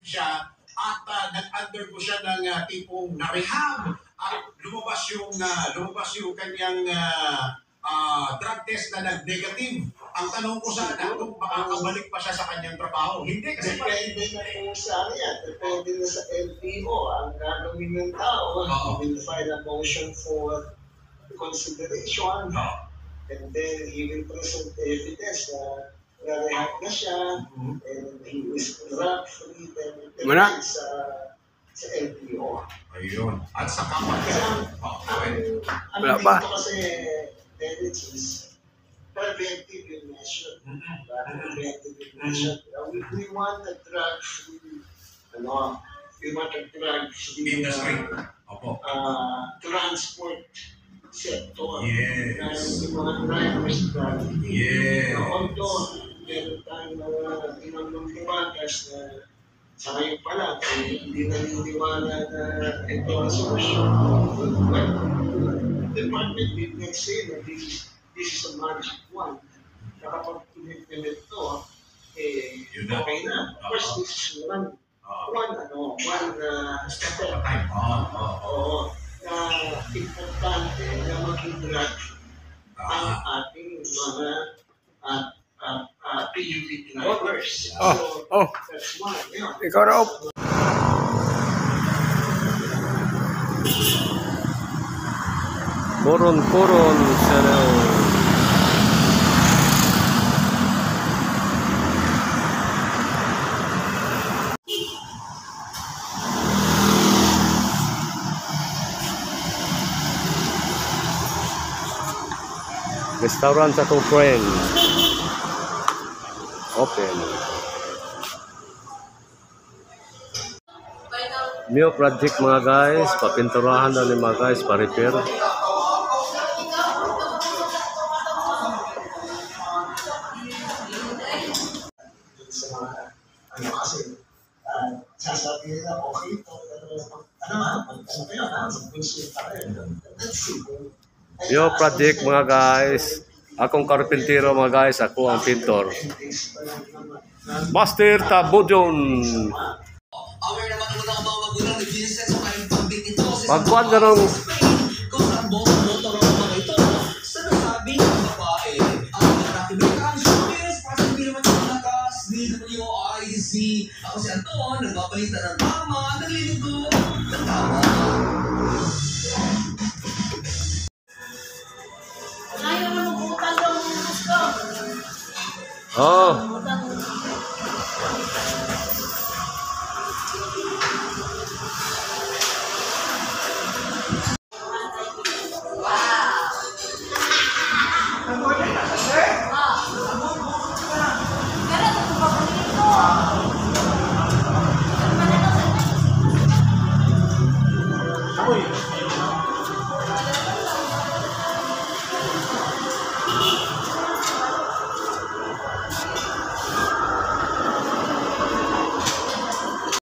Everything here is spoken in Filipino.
siya at nag-undergo siya ng tipong na-rehab at lumabas yung kanyang drug test na nag-negative. Ang tanong ko sana kung makakabalik pa siya sa kanyang trabaho. Hindi kasi depende na po sa yan. Depende na sa LTO. Ang gagawin ng tao, he will file a motion for consideration. And then he will present evidence na na-rehab na siya, and he is drug-free, then sa LTO. Ayun. At sa kapag ano dito kasi, damages, preventive in measure. Preventive in measure. We want a drug-free, we want a drug-free transport sector. Yes. Yung mga drivers driving. Yes. Although, meron tayong mga inang lumakas na sa ngayon pa lang, hindi naniniwala na ito ang solusyon. But the department did not say that this is a magic wand. Kapag pinipinit ito, okay na. Of course, this is one step at a time. Na importante na maging drug ang ating mga PUV drivers. So, that's one. Ikaw na. Puron sana. Restaurant sa two friend. Open. New project mga guys, papinturahan na ni mga guys, pa-repair. Kasi sasabi nila, okay ito, New project mga guys. Akong karpintero mga guys, ako ang pintor. Master Tabudyon. Pagkuhan na nung ako si Anton, nagbabalita ng tama, nagliligo ng tama. oh,